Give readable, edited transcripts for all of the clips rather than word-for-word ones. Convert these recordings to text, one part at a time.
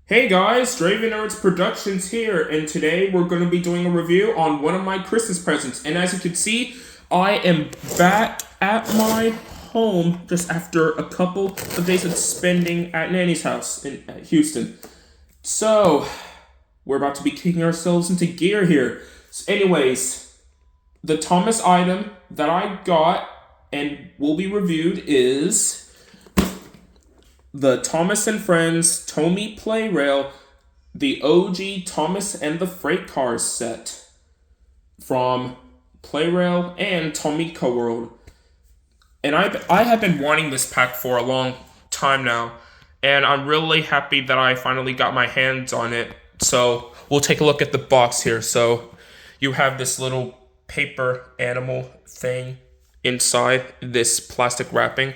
Hey guys, Draven Nerds Productions here, and today we're going to be doing a review on one of my Christmas presents. And as you can see, I am back at my home just after a couple of days of spending at Nanny's house in Houston. So, we're about to be kicking ourselves into gear here. So anyways, the Thomas item that I got and will be reviewed is the Thomas and Friends Tomy Plarail, the OG Thomas and the Freight Cars set from Plarail and Tomy Co-World. And I have been wanting this pack for a long time now, and I'm really happy that I finally got my hands on it. So we'll take a look at the box here. So you have this little paper animal thing inside this plastic wrapping,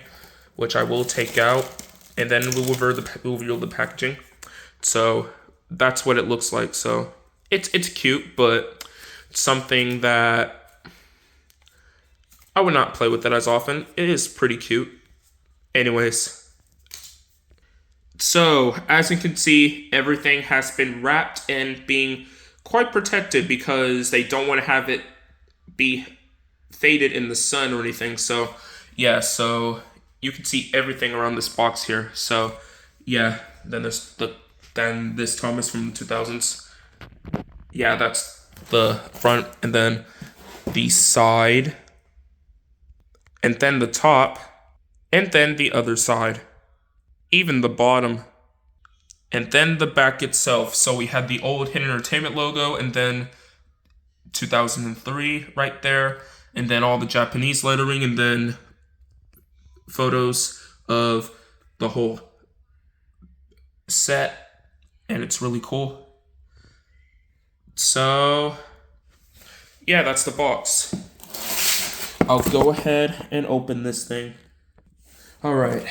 which I will take out. And then we'll reveal the packaging. So that's what it looks like. So it's cute, but something that I would not play with it as often. It is pretty cute. Anyways. So as you can see, everything has been wrapped and being quite protected because they don't want to have it be faded in the sun or anything. So yeah, so you can see everything around this box here. So yeah, then there's this Thomas from the 2000s. Yeah, that's the front, and then the side, and then the top, and then the other side, even the bottom, and then the back itself. So we had the old Hidden Entertainment logo, and then 2003 right there, and then all the Japanese lettering, and then photos of the whole set, and it's really cool. So yeah, that's the box. I'll go ahead and open this thing. All right,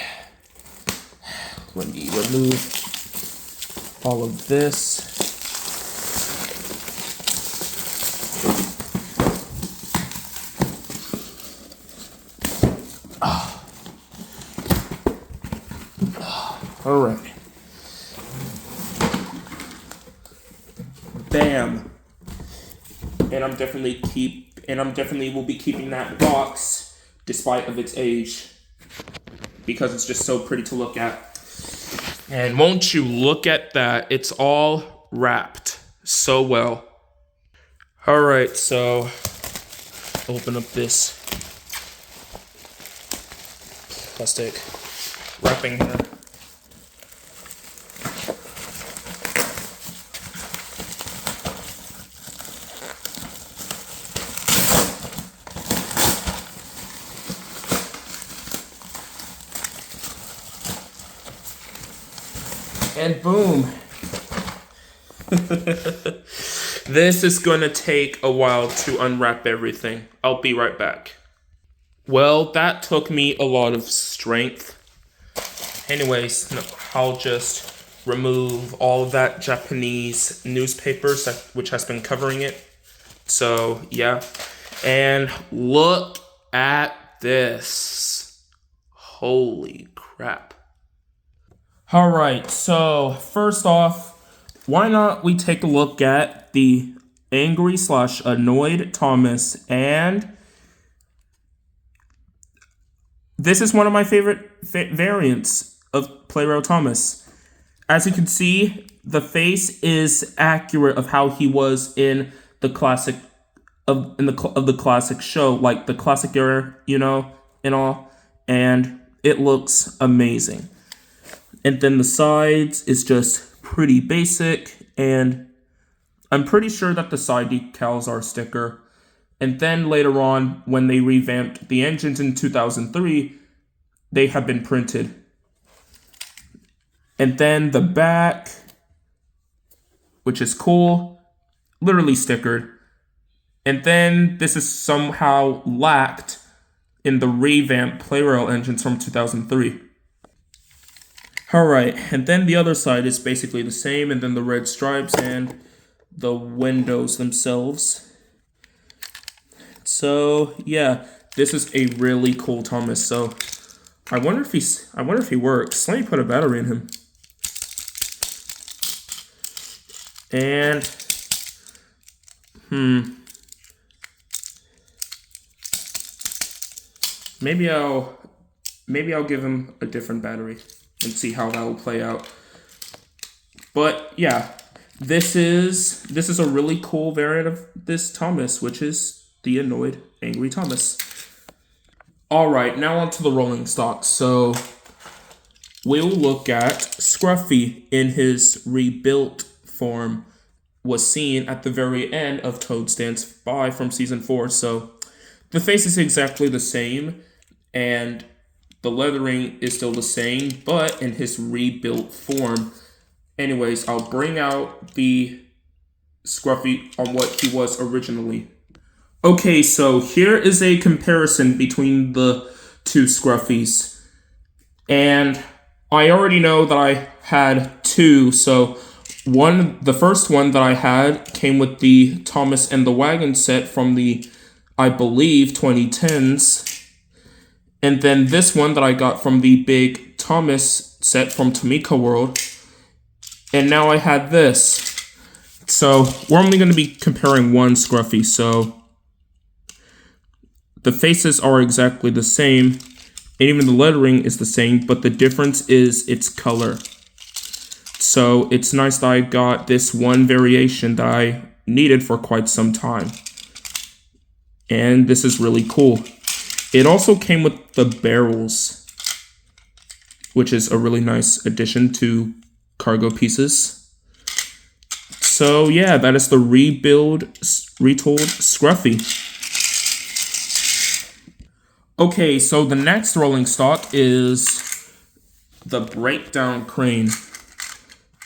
let me remove all of this. All right. Bam. And I'm definitely will be keeping that box despite of its age, because it's just so pretty to look at. And won't you look at that? It's all wrapped so well. All right, so open up this plastic wrapping here. And boom. This is going to take a while to unwrap everything. I'll be right back. Well, that took me a lot of strength. Anyways, I'll just remove all of that Japanese newspapers which has been covering it. So, yeah. And look at this. Holy crap. All right, so first off, why not we take a look at the angry/annoyed Thomas, and this is one of my favorite variants of Plarail Thomas. As you can see, the face is accurate of how he was in the classic of the classic show, like the classic era, and all, and it looks amazing. And then the sides is just pretty basic, and I'm pretty sure that the side decals are sticker. And then later on, when they revamped the engines in 2003, they have been printed. And then the back, which is cool, literally stickered. And then this is somehow lacked in the revamped Plarail engines from 2003. Alright, and then the other side is basically the same, and then the red stripes and the windows themselves. So yeah, this is a really cool Thomas. So I wonder if he works. Let me put a battery in him. And, maybe I'll give him a different battery and see how that will play out. But yeah, this is a really cool variant of this Thomas, which is the annoyed, angry Thomas. All right, now onto the rolling stock. So we'll look at Scruffy in his rebuilt form. Was seen at the very end of Toad Stands By from season 4. So the face is exactly the same, and the leathering is still the same, but in his rebuilt form. Anyways, I'll bring out the Scruffy on what he was originally. Okay, so here is a comparison between the two Scruffies. And I already know that I had two, so the first one that I had came with the Thomas and the Wagon set from the, I believe, 2010s. And then this one that I got from the Big Thomas set from Tamika World. And now I had this. So we're only going to be comparing one Scruffy. So the faces are exactly the same. And even the lettering is the same. But the difference is its color. So it's nice that I got this one variation that I needed for quite some time. And this is really cool. It also came with the barrels, which is a really nice addition to cargo pieces. So yeah, that is the retold Scruffy. Okay, so the next rolling stock is the breakdown crane.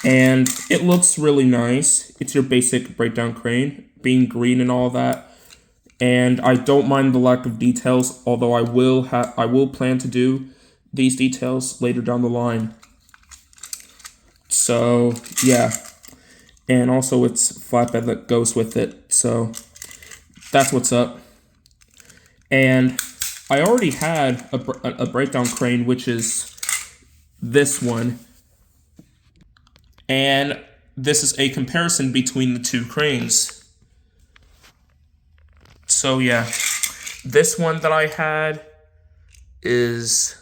And it looks really nice. It's your basic breakdown crane, being green and all that. And I don't mind the lack of details, although I will plan to do these details later down the line. So yeah, and also it's flatbed that goes with it. So that's what's up. And I already had a breakdown crane, which is this one. And this is a comparison between the two cranes. So yeah, this one that I had is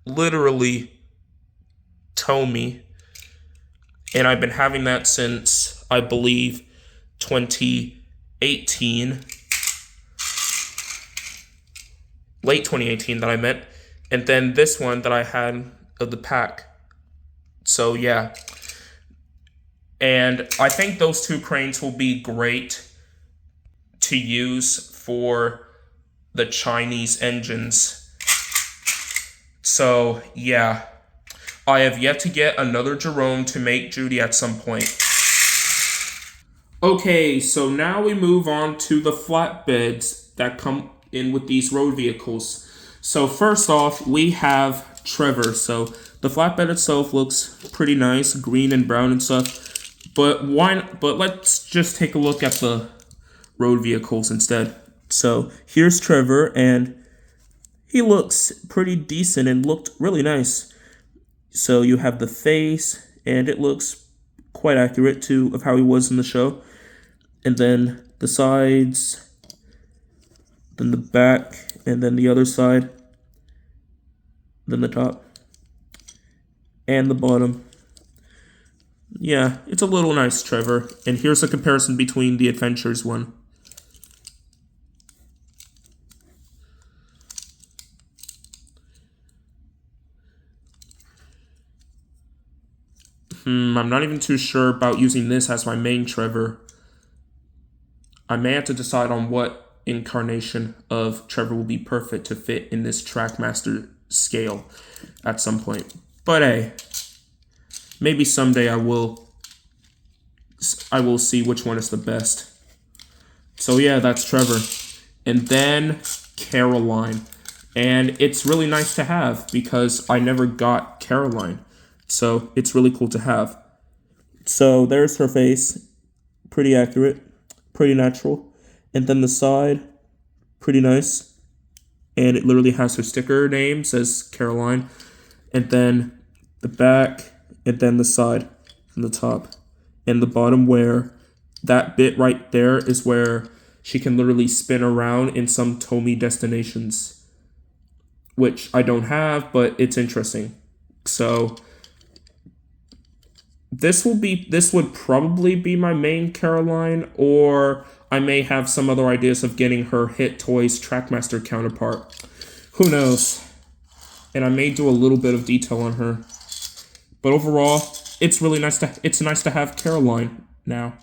literally Tomy. And I've been having that since, I believe, 2018. Late 2018 that I meant. And then this one that I had of the pack. So yeah. And I think those two cranes will be great to use for the Chinese engines. So yeah, I have yet to get another Jerome to make Judy at some point. Okay, so now we move on to the flatbeds that come in with these road vehicles. So first off, we have Trevor. So the flatbed itself looks pretty nice, green and brown and stuff. But let's just take a look at the road vehicles instead. So here's Trevor, and he looks pretty decent and looked really nice. So you have the face, and it looks quite accurate of how he was in the show. And then the sides, then the back, and then the other side, then the top, and the bottom. Yeah, it's a little nice, Trevor. And here's a comparison between the Adventures one. I'm not even too sure about using this as my main Trevor. I may have to decide on what incarnation of Trevor will be perfect to fit in this Trackmaster scale at some point. But hey, maybe someday I will see which one is the best. So yeah, that's Trevor. And then Caroline. And it's really nice to have because I never got Caroline. So it's really cool to have. So there's her face. Pretty accurate. Pretty natural. And then the side. Pretty nice. And it literally has her sticker name. Says Caroline. And then the back. And then the side. And the top. and the bottom where that bit right there is where she can literally spin around in some Tomy destinations, which I don't have, but it's interesting. So this would probably be my main Caroline, or I may have some other ideas of getting her Hit Toys Trackmaster counterpart. Who knows? And I may do a little bit of detail on her. But overall, it's really nice to have Caroline now.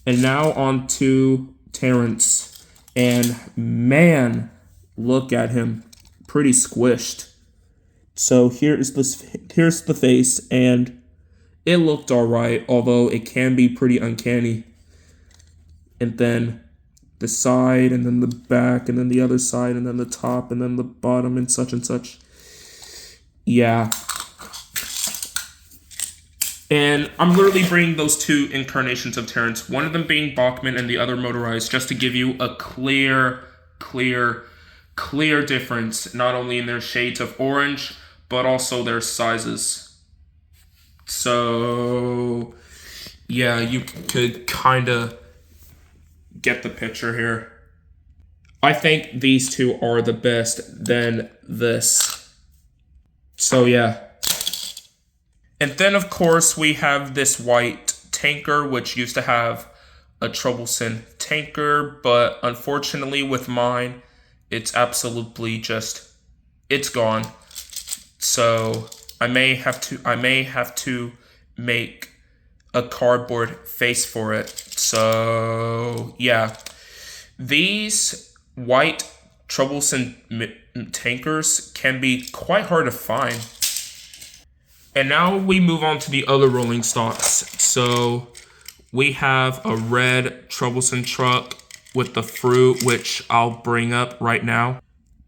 And now on to Terrence. And man, look at him. Pretty squished. So here's the face, and it looked alright, although it can be pretty uncanny. And then the side, and then the back, and then the other side, and then the top, and then the bottom, and such and such. Yeah. And I'm literally bringing those two incarnations of Terrence, one of them being Bachman and the other motorized, just to give you a clear difference, not only in their shades of orange, but also their sizes. So, yeah, you could kind of get the picture here. I think these two are the best than this. So, yeah. And then, of course, we have this white tanker, which used to have a troublesome tanker, but unfortunately with mine, it's absolutely just, it's gone. So I may have to make a cardboard face for it. So yeah, these white troublesome tankers can be quite hard to find. And now we move on to the other rolling stocks. So we have a red troublesome truck with the fruit, which I'll bring up right now.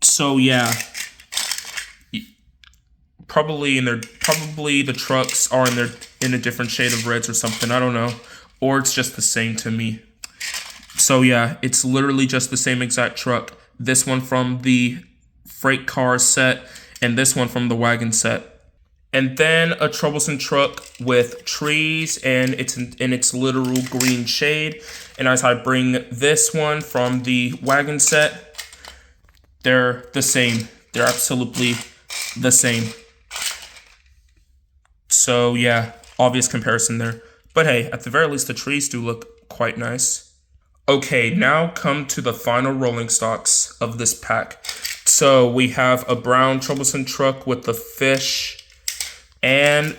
So yeah, probably the trucks are in a different shade of reds or something. I don't know, or it's just the same to me. So yeah, it's literally just the same exact truck. This one from the freight car set, and this one from the wagon set. And then a troublesome truck with trees, and it's in its literal green shade. And as I bring this one from the wagon set, they're the same. They're absolutely the same. So yeah, obvious comparison there. But hey, at the very least, the trees do look quite nice. Okay, now come to the final rolling stocks of this pack. So we have a brown troublesome truck with the fish, and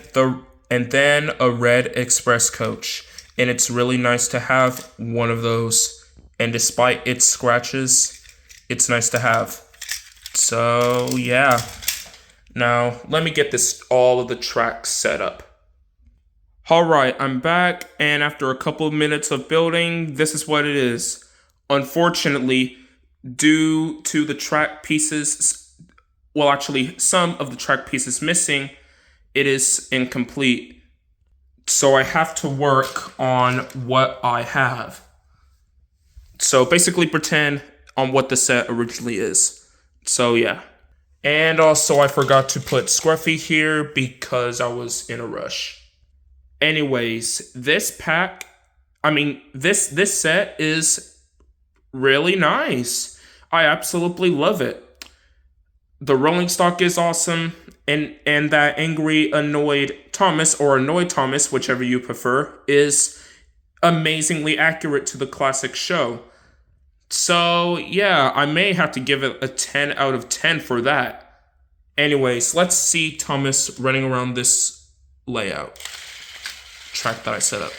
then a red express coach. And it's really nice to have one of those. And despite its scratches, it's nice to have. So yeah. Now let me get all of the tracks set up. Alright, I'm back, and after a couple of minutes of building, this is what it is. Unfortunately, due to the track pieces, well actually some of the track pieces missing, it is incomplete. So I have to work on what I have. So basically pretend on what the set originally is. So yeah. And also I forgot to put Scruffy here because I was in a rush. Anyways, this set is really nice. I absolutely love it. The rolling stock is awesome, and that angry, annoyed Thomas, or annoyed Thomas, whichever you prefer, is amazingly accurate to the classic show. So, yeah, I may have to give it a 10 out of 10 for that. Anyways, let's see Thomas running around this layout track that I set up.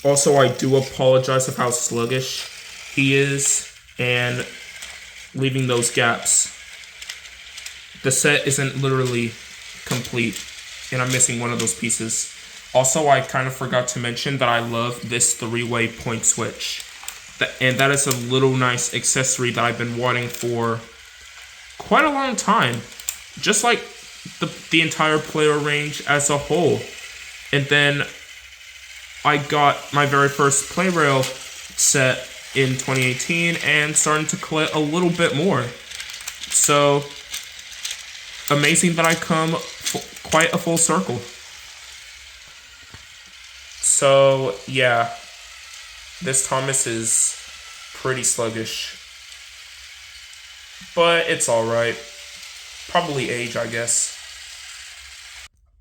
Also, I do apologize of how sluggish he is and leaving those gaps. The set isn't literally complete, and I'm missing one of those pieces. Also, I kind of forgot to mention that I love this 3-way point switch. And that is a little nice accessory that I've been wanting for quite a long time. Just like the entire Plarail range as a whole. And then I got my very first Plarail set in 2018 and starting to collect a little bit more. So amazing that I come quite a full circle. So yeah, this Thomas is pretty sluggish, but it's alright. Probably age, I guess.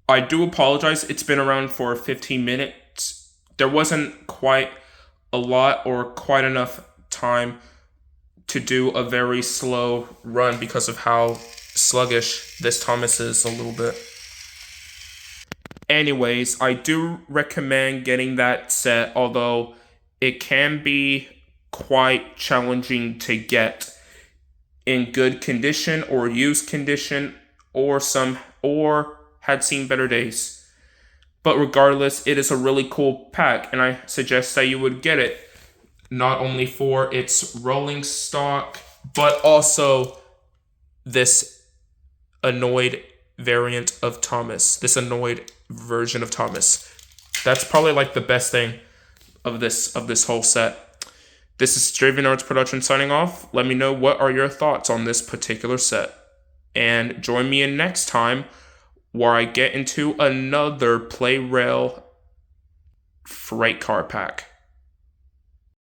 I do apologize, it's been around for 15 minutes. There wasn't quite a lot or quite enough time to do a very slow run because of how sluggish this Thomas is a little bit. Anyways, I do recommend getting that set, although it can be quite challenging to get in good condition or used condition or had seen better days. But regardless, it is a really cool pack, and I suggest that you would get it, not only for its rolling stock, but also this annoyed variant of Thomas, this annoyed version of Thomas. That's probably like the best thing of this whole set. This is Draven Production signing off. Let me know what are your thoughts on this particular set. And join me in next time where I get into another Plarail freight car pack.